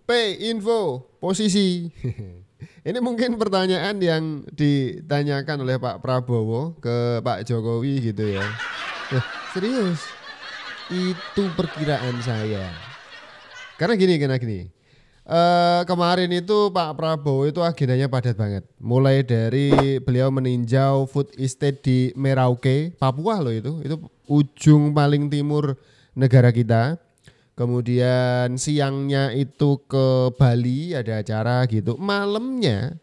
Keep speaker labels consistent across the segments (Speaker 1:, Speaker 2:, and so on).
Speaker 1: P info posisi. Ini mungkin pertanyaan yang ditanyakan oleh Pak Prabowo ke Pak Jokowi gitu ya. Serius, itu perkiraan saya. Karena gini. Kemarin itu Pak Prabowo itu agendanya padat banget. Mulai dari beliau meninjau food estate di Merauke, Papua loh itu ujung paling timur negara kita. Kemudian siangnya itu ke Bali ada acara gitu. Malamnya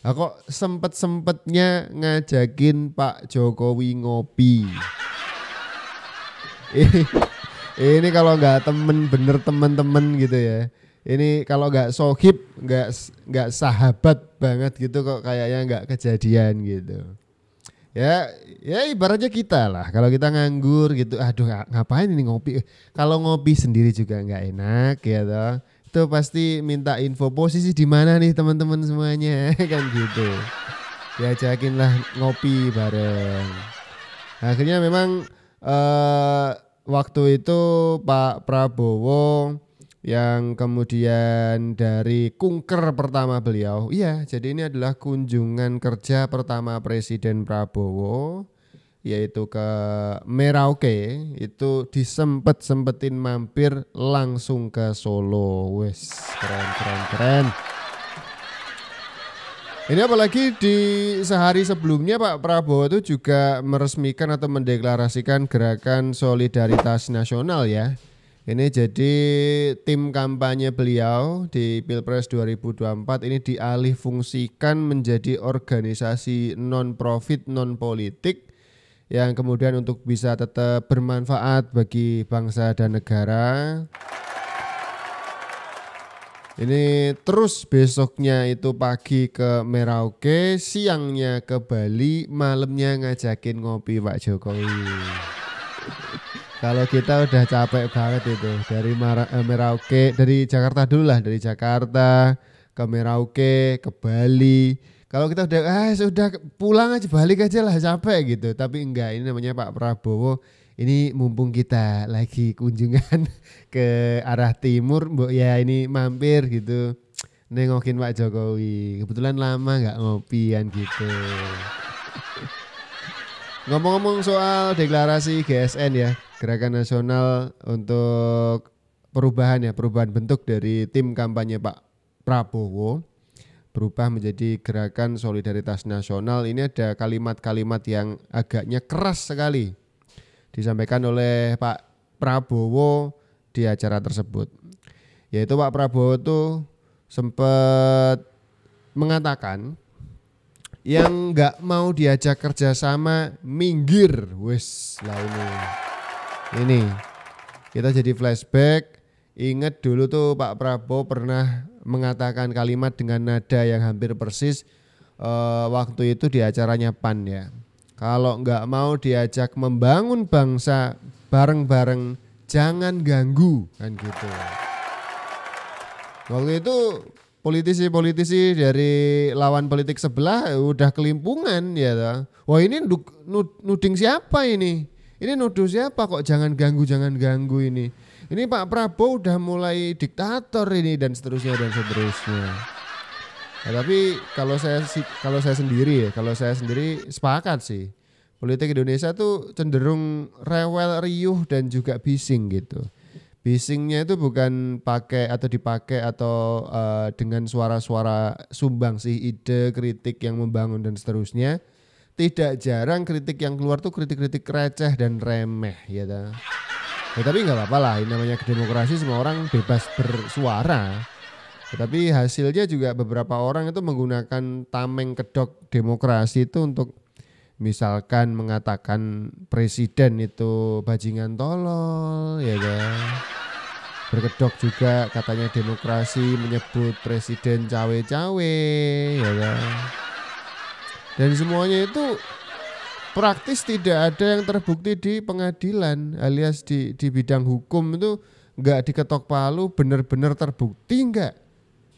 Speaker 1: kok sempet-sempetnya ngajakin Pak Jokowi ngopi. Ini kalau nggak bener temen-temen gitu ya. Ini kalau nggak sohib, nggak sahabat banget gitu kok kayaknya nggak kejadian gitu. Ya ibaratnya kita lah. Kalau kita nganggur gitu, aduh ngapain ini ngopi? Kalau ngopi sendiri juga nggak enak ya toh. Itu pasti minta info posisi di mana nih teman-teman semuanya kan gitu. Diajakin lah ngopi bareng. Akhirnya memang waktu itu Pak Prabowo yang kemudian dari kunker pertama beliau. Iya, jadi ini adalah kunjungan kerja pertama Presiden Prabowo yaitu ke Merauke. Itu disempet-sempetin mampir langsung ke Solo. Wes, keren. Ini apalagi di sehari sebelumnya Pak Prabowo itu juga meresmikan atau mendeklarasikan gerakan solidaritas nasional ya. Ini jadi tim kampanye beliau di Pilpres 2024 ini dialih fungsikan menjadi organisasi non-profit, non-politik yang kemudian untuk bisa tetap bermanfaat bagi bangsa dan negara. Ini terus besoknya itu pagi ke Merauke, siangnya ke Bali, malamnya ngajakin ngopi Pak Jokowi. Kalau kita udah capek banget itu dari Merauke, dari Jakarta dulu lah, dari Jakarta ke Merauke, ke Bali. Kalau kita udah sudah pulang aja, balik aja lah capek gitu. Tapi enggak, ini namanya Pak Prabowo. Ini mumpung kita lagi kunjungan ke arah timur, mbok ya ini mampir gitu. Nengokin Pak Jokowi. Kebetulan lama nggak ngopi kan gitu. Ngomong-ngomong soal deklarasi GSN ya, Gerakan Nasional untuk Perubahan ya, perubahan bentuk dari tim kampanye Pak Prabowo berubah menjadi Gerakan Solidaritas Nasional. Ini ada kalimat-kalimat yang agaknya keras sekali disampaikan oleh Pak Prabowo di acara tersebut. Yaitu Pak Prabowo tuh sempat mengatakan yang nggak mau diajak kerjasama minggir. Wes lah ini kita jadi flashback. Ingat dulu tuh Pak Prabowo pernah mengatakan kalimat dengan nada yang hampir persis waktu itu di acaranya PAN ya. Kalau nggak mau diajak membangun bangsa bareng-bareng jangan ganggu kan gitu. Waktu itu politisi-politisi dari lawan politik sebelah udah kelimpungan ya toh. Wah ini nuding siapa ini? Ini nuduh siapa kok jangan ganggu ini. Ini Pak Prabowo udah mulai diktator ini dan seterusnya. Nah, tapi kalau saya sendiri sepakat sih. Politik Indonesia tuh cenderung rewel, riuh dan juga bising gitu. Bisingnya itu bukan dipakai atau dengan suara-suara sumbangsi ide, kritik yang membangun dan seterusnya. Tidak jarang kritik yang keluar tuh kritik-kritik receh dan remeh ya ta. Ya, tapi nggak apa-apa lah, ini namanya demokrasi, semua orang bebas bersuara. Tetapi hasilnya juga beberapa orang itu menggunakan tameng kedok demokrasi itu untuk misalkan mengatakan presiden itu bajingan tolol ya kan. Berkedok juga katanya demokrasi, menyebut presiden cawe-cawe ya kan. Dan semuanya itu praktis tidak ada yang terbukti di pengadilan alias di bidang hukum itu nggak diketok palu, benar-benar terbukti nggak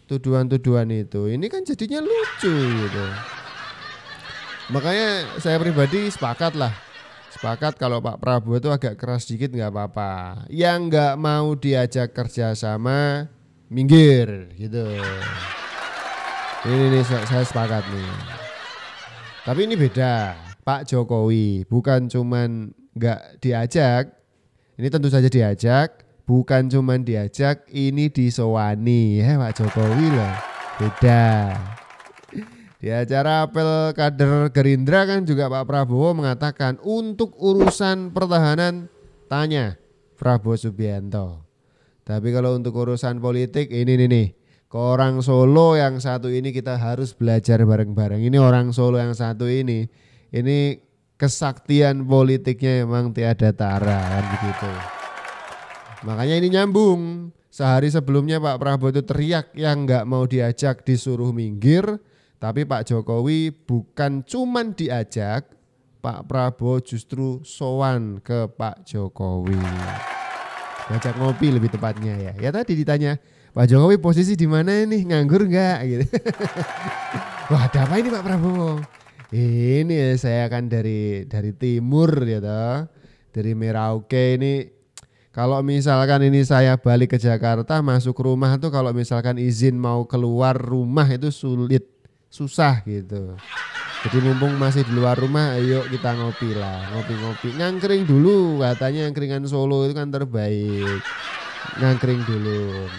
Speaker 1: tuduhan-tuduhan itu. Ini kan jadinya lucu gitu. Makanya saya pribadi sepakat kalau Pak Prabowo itu agak keras dikit nggak apa-apa. Yang nggak mau diajak kerjasama minggir gitu. Ini saya sepakat nih. Tapi ini beda. Pak Jokowi bukan cuman nggak diajak, ini tentu saja diajak, bukan cuman diajak, ini disowani ya Pak Jokowi loh. Beda. Di acara apel kader Gerindra kan juga Pak Prabowo mengatakan untuk urusan pertahanan tanya Prabowo Subianto. Tapi kalau untuk urusan politik ini nih. Ke orang Solo yang satu ini kita harus belajar bareng-bareng. Ini orang Solo yang satu ini kesaktian politiknya memang tiada tara kan begitu. Makanya ini nyambung. Sehari sebelumnya Pak Prabowo itu teriak yang nggak mau diajak disuruh minggir. Tapi Pak Jokowi bukan cuman diajak, Pak Prabowo justru sowan ke Pak Jokowi. Ngajak ngopi lebih tepatnya ya. Ya tadi ditanya, Pak Jokowi posisi di mana ini, nganggur nggak gitu. Wah, ada apa ini Pak Prabowo? Ini ya, saya kan dari timur ya toh. Dari Merauke ini. Kalau misalkan ini saya balik ke Jakarta, masuk rumah tuh kalau misalkan izin mau keluar rumah itu susah gitu. Jadi mumpung masih di luar rumah, ayo kita ngopi lah, ngopi-ngopi. Ngangkring dulu, katanya angkringan Solo itu kan terbaik. Ngangkring dulu.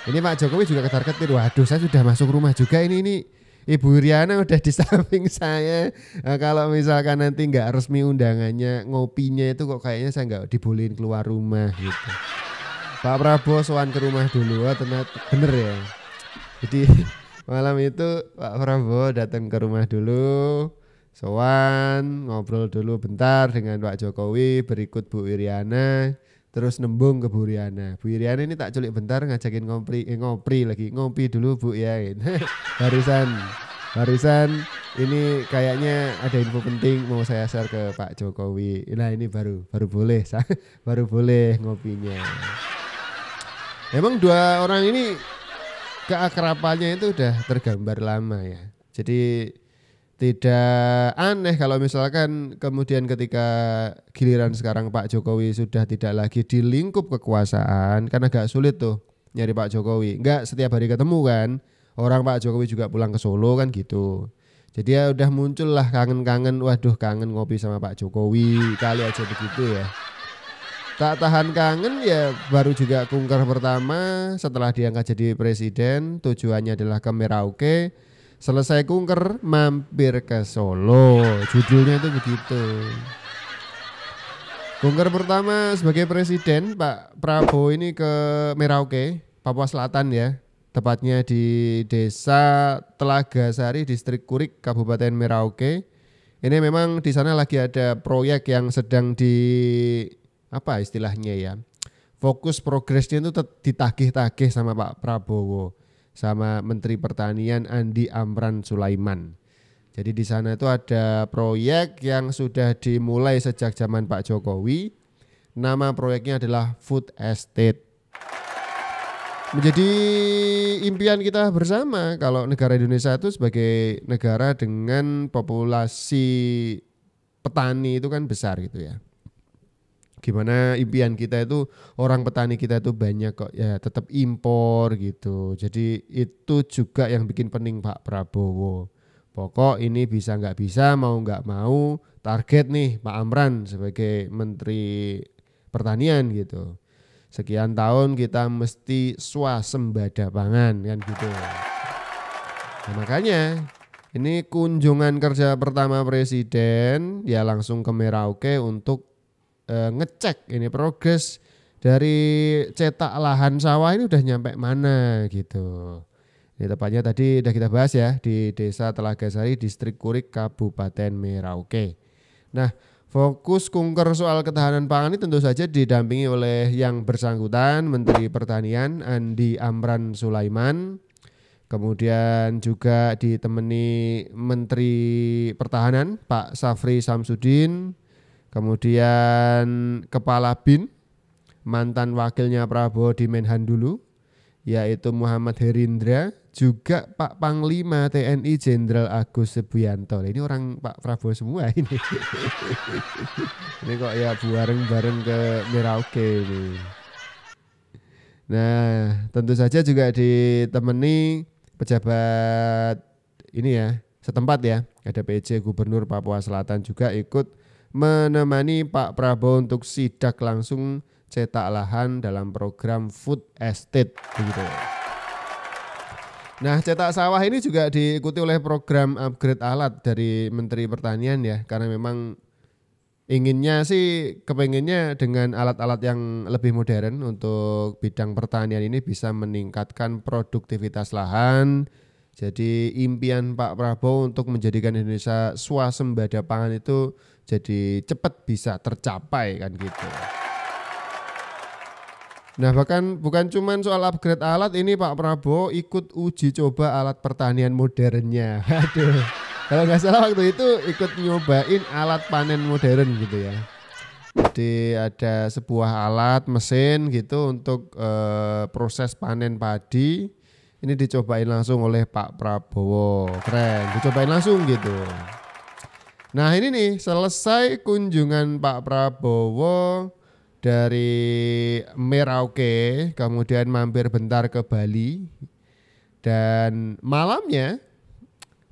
Speaker 1: Ini Pak Jokowi juga ketar-ketir, waduh saya sudah masuk rumah juga ini Ibu Iriana udah di samping saya. Nah, kalau misalkan nanti nggak resmi undangannya, ngopinya itu kok kayaknya saya nggak dibolehin keluar rumah gitu. Pak Prabowo sowan ke rumah dulu, ternyata bener ya. Jadi malam itu Pak Prabowo datang ke rumah dulu, sowan, ngobrol dulu bentar dengan Pak Jokowi, berikut Bu Iriana. Terus nembung ke Bu Iriana. Bu Iriana ini tak culik bentar ngajakin ngopi dulu Bu ya. Barusan ini kayaknya ada info penting mau saya share ke Pak Jokowi. Nah ini baru boleh ngopinya. Emang dua orang ini keakrabannya itu udah tergambar lama ya. Jadi tidak aneh kalau misalkan kemudian ketika giliran sekarang Pak Jokowi sudah tidak lagi di lingkup kekuasaan, kan agak sulit tuh nyari Pak Jokowi. Enggak setiap hari ketemu kan, orang Pak Jokowi juga pulang ke Solo kan gitu. Jadi ya udah muncul lah kangen-kangen, waduh kangen ngopi sama Pak Jokowi, kali aja begitu ya. Tak tahan kangen ya baru juga kunker pertama setelah diangkat jadi presiden, tujuannya adalah ke Merauke. Selesai kunker mampir ke Solo, judulnya itu begitu. Kunker pertama sebagai presiden Pak Prabowo ini ke Merauke, Papua Selatan ya. Tepatnya di Desa Telagasari, Distrik Kurik, Kabupaten Merauke. Ini memang di sana lagi ada proyek yang sedang apa istilahnya ya. Fokus progresnya itu ditagih-tagih sama Pak Prabowo. Sama Menteri Pertanian Andi Amran Sulaiman. Jadi di sana itu ada proyek yang sudah dimulai sejak zaman Pak Jokowi. Nama proyeknya adalah Food Estate. Menjadi impian kita bersama kalau negara Indonesia itu sebagai negara dengan populasi petani itu kan besar gitu ya. Gimana impian kita itu orang petani kita itu banyak kok ya tetap impor gitu. Jadi itu juga yang bikin pening Pak Prabowo. Pokok ini bisa nggak bisa mau nggak mau target nih Pak Amran sebagai Menteri Pertanian gitu. Sekian tahun kita mesti swasembada pangan kan gitu. Nah, makanya ini kunjungan kerja pertama Presiden ya langsung ke Merauke untuk ngecek ini progres dari cetak lahan sawah ini udah nyampe mana gitu. Ini tepatnya tadi udah kita bahas ya di Desa Telagasari, Distrik Kurik, Kabupaten Merauke. Nah, fokus kunker soal ketahanan pangan ini tentu saja didampingi oleh yang bersangkutan Menteri Pertanian Andi Amran Sulaiman. Kemudian juga ditemani Menteri Pertahanan Pak Safri Samsudin. Kemudian Kepala BIN, mantan wakilnya Prabowo di Menhan dulu, yaitu Muhammad Herindra, juga Pak Panglima TNI Jenderal Agus Subianto. Ini orang Pak Prabowo semua ini. Ini kok ya bareng-bareng ke Merauke ini. Nah, tentu saja juga ditemani pejabat ini ya, setempat ya. Ada PJ Gubernur Papua Selatan juga ikut menemani Pak Prabowo untuk sidak langsung cetak lahan dalam program food estate begitu. Nah, cetak sawah ini juga diikuti oleh program upgrade alat dari Menteri Pertanian ya, karena memang inginnya sih kepengennya dengan alat-alat yang lebih modern untuk bidang pertanian ini bisa meningkatkan produktivitas lahan. Jadi impian Pak Prabowo untuk menjadikan Indonesia swasembada pangan itu jadi cepat bisa tercapai kan gitu. Nah bahkan bukan cuma soal upgrade alat, ini Pak Prabowo ikut uji coba alat pertanian modernnya. Aduh, kalau nggak salah waktu itu ikut nyobain alat panen modern gitu ya. Jadi ada sebuah alat mesin gitu untuk proses panen padi. Ini dicobain langsung oleh Pak Prabowo, keren, dicobain langsung gitu. Nah ini nih selesai kunjungan Pak Prabowo dari Merauke, kemudian mampir bentar ke Bali, dan malamnya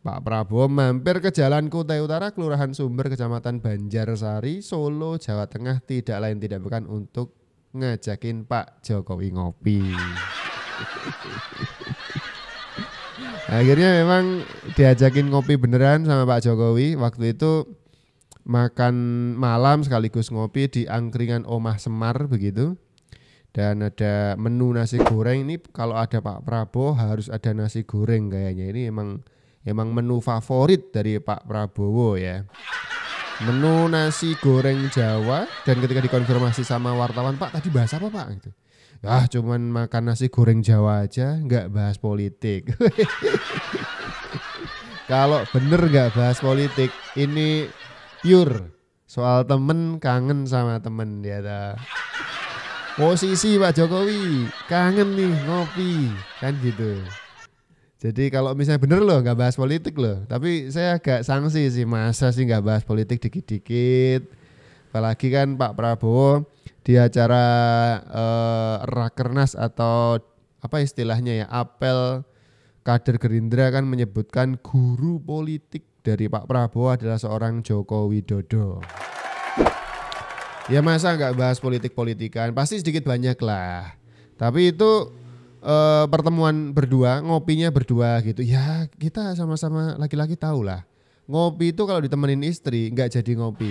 Speaker 1: Pak Prabowo mampir ke Jalan Kutai Utara, Kelurahan Sumber, Kecamatan Banjarsari, Solo, Jawa Tengah, tidak lain tidak bukan untuk ngajakin Pak Jokowi ngopi. Akhirnya memang diajakin ngopi beneran sama Pak Jokowi. Waktu itu makan malam sekaligus ngopi di angkringan Omah Semar begitu. Dan ada menu nasi goreng. Ini kalau ada Pak Prabowo harus ada nasi goreng kayaknya. Ini emang menu favorit dari Pak Prabowo ya. Menu nasi goreng Jawa. Dan ketika dikonfirmasi sama wartawan, Pak tadi bahas apa Pak? Gitu. Ah cuman makan nasi goreng Jawa aja, nggak bahas politik. Kalau bener nggak bahas politik, ini pure soal temen, kangen sama temen ya ta. Posisi Pak Jokowi kangen nih ngopi kan gitu. Jadi kalau misalnya bener loh nggak bahas politik loh, tapi saya agak sanksi sih, masa sih nggak bahas politik dikit-dikit. Apalagi kan Pak Prabowo di acara Rakernas atau apa istilahnya ya, apel kader Gerindra kan menyebutkan guru politik dari Pak Prabowo adalah seorang Joko Widodo. Ya masa nggak bahas politik-politikan, pasti sedikit banyak lah. Tapi itu pertemuan berdua, ngopinya berdua gitu. Ya kita sama-sama laki-laki tahu lah. Ngopi itu kalau ditemenin istri nggak jadi ngopi.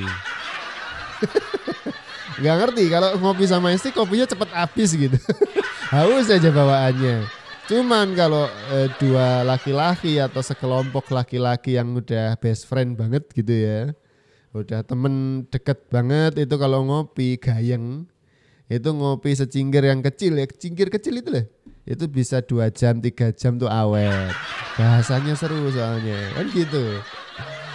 Speaker 1: Nggak ngerti kalau ngopi sama istri kopinya cepet habis gitu. Haus aja bawaannya. Cuman kalau dua laki-laki atau sekelompok laki-laki yang udah best friend banget gitu ya, udah temen deket banget, itu kalau ngopi gayeng, itu ngopi secingkir yang kecil ya, cingkir kecil itu lah, itu bisa 2 jam 3 jam tuh awet. Bahasanya seru soalnya kan gitu.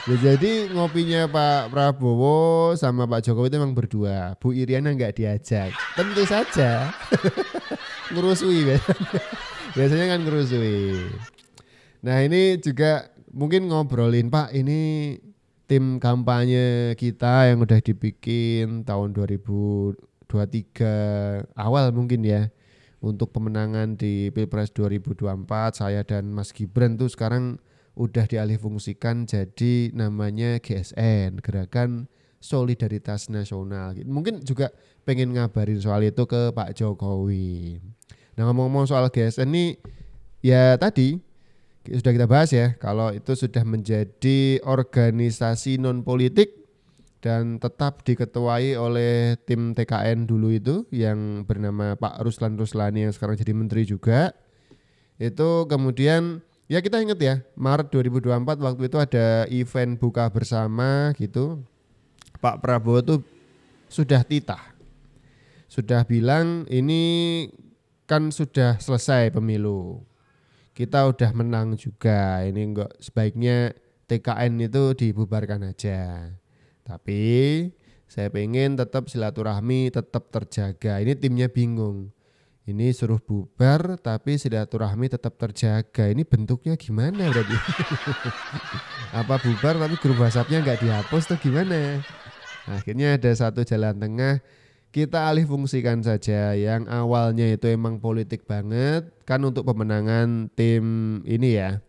Speaker 1: Ya, jadi ngopinya Pak Prabowo sama Pak Jokowi itu memang berdua. Bu Iriana nggak diajak. Tentu saja. Ngerusui biasanya kan ngerusui. Nah ini juga mungkin ngobrolin Pak, ini tim kampanye kita yang udah dibikin tahun 2023 awal mungkin ya, untuk pemenangan di Pilpres 2024, saya dan Mas Gibran tuh sekarang udah dialihfungsikan jadi namanya GSN, Gerakan Solidaritas Nasional. Mungkin juga pengen ngabarin soal itu ke Pak Jokowi. Nah ngomong-ngomong soal GSN nih, ya tadi sudah kita bahas ya, kalau itu sudah menjadi organisasi non politik dan tetap diketuai oleh tim TKN dulu itu yang bernama Pak Ruslan Ruslani yang sekarang jadi menteri juga. Itu kemudian ya kita ingat ya, Maret 2024 waktu itu ada event buka bersama gitu. Pak Prabowo tuh sudah titah, sudah bilang ini kan sudah selesai pemilu, kita udah menang juga, ini enggak, sebaiknya TKN itu dibubarkan aja. Tapi saya pengen tetap silaturahmi tetap terjaga. Ini timnya bingung. Ini suruh bubar tapi silaturahmi tetap terjaga. Ini bentuknya gimana berarti? Apa bubar tapi grup WhatsApp-nya nggak dihapus tuh gimana? Akhirnya ada satu jalan tengah. kita alih fungsikan saja yang awalnya itu emang politik banget kan untuk pemenangan tim ini ya.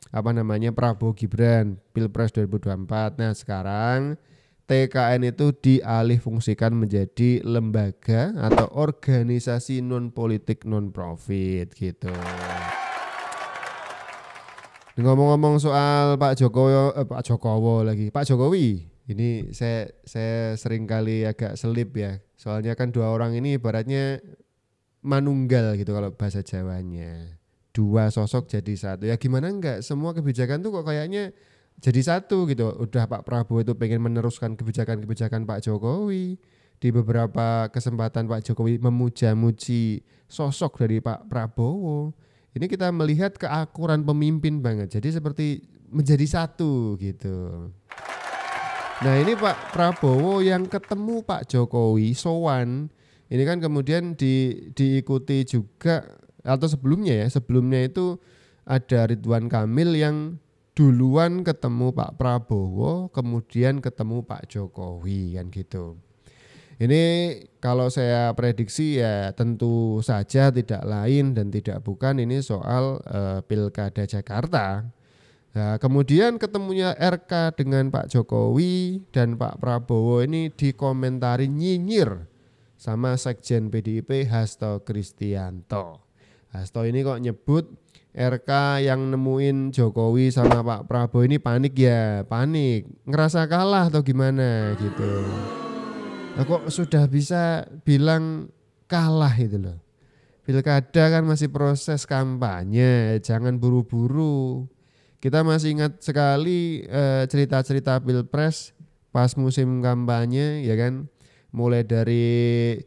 Speaker 1: Apa namanya Prabowo Gibran Pilpres 2024. Nah, sekarang TKN itu dialih fungsikan menjadi lembaga atau organisasi non politik non profit gitu. Ngomong-ngomong soal Pak Jokowi, ini saya sering kali agak selip ya. Soalnya kan dua orang ini ibaratnya manunggal gitu kalau bahasa Jawanya. Dua sosok jadi satu. Ya gimana enggak? Semua kebijakan tuh kok kayaknya jadi satu gitu. Udah Pak Prabowo itu pengen meneruskan kebijakan-kebijakan Pak Jokowi. Di beberapa kesempatan Pak Jokowi memuja-muji sosok dari Pak Prabowo. Ini kita melihat keakuran pemimpin banget. Jadi seperti menjadi satu gitu. Nah ini Pak Prabowo yang ketemu Pak Jokowi sowan. Ini kan kemudian diikuti juga atau sebelumnya itu ada Ridwan Kamil yang duluan ketemu Pak Prabowo, kemudian ketemu Pak Jokowi kan gitu. Ini kalau saya prediksi ya tentu saja tidak lain dan tidak bukan ini soal Pilkada Jakarta. Nah, kemudian ketemunya RK dengan Pak Jokowi dan Pak Prabowo ini dikomentari nyinyir sama Sekjen PDIP Hasto Kristianto. Hasto ini kok nyebut RK yang nemuin Jokowi sama Pak Prabowo ini panik, ngerasa kalah atau gimana gitu. Nah, kok sudah bisa bilang kalah itu loh. Pilkada kan masih proses kampanye, jangan buru-buru. Kita masih ingat sekali cerita-cerita Pilpres pas musim kampanye ya kan. Mulai dari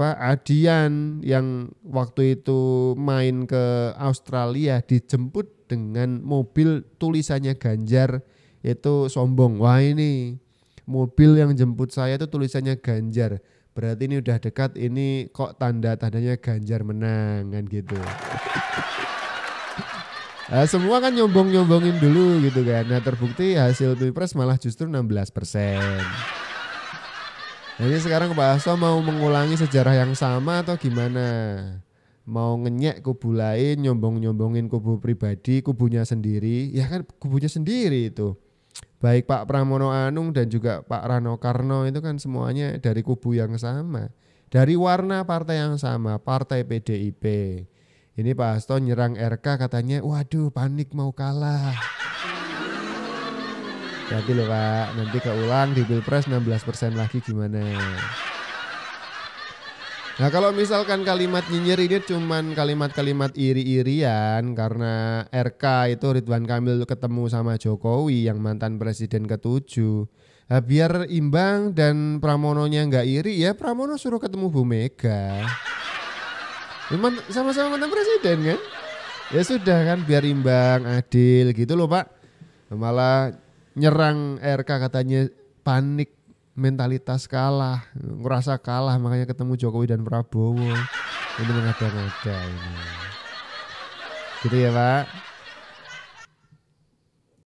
Speaker 1: Adian yang waktu itu main ke Australia dijemput dengan mobil tulisannya Ganjar, itu sombong. Wah ini mobil yang jemput saya itu tulisannya Ganjar, berarti ini udah dekat, ini kok tanda-tandanya Ganjar menang kan gitu. Nah, semua kan nyombong-nyombongin dulu gitu kan. Nah terbukti hasil Pilpres malah justru 16%. Jadi sekarang Pak Hasto mau mengulangi sejarah yang sama atau gimana? Mau ngenyek kubu lain, nyombong-nyombongin kubu pribadi, kubunya sendiri. Ya kan kubunya sendiri itu. Baik Pak Pramono Anung dan juga Pak Rano Karno itu kan semuanya dari kubu yang sama. Dari warna partai yang sama, partai PDIP. Ini Pak Hasto nyerang RK katanya, waduh panik mau kalah. Jadi loh Pak, nanti keulang di Pilpres 16% lagi gimana. Nah kalau misalkan kalimat nyinyir ini cuman kalimat-kalimat iri-irian karena RK itu Ridwan Kamil ketemu sama Jokowi yang mantan presiden ke-7. Nah, biar imbang dan Pramononya nggak iri ya Pramono suruh ketemu Bu Mega. Memang sama-sama mantan presiden kan. Ya sudah kan biar imbang, adil gitu loh Pak. Malah nyerang RK katanya panik, mentalitas kalah, ngerasa kalah makanya ketemu Jokowi dan Prabowo. Ini mengada-ngada ini. Gitu ya Pak.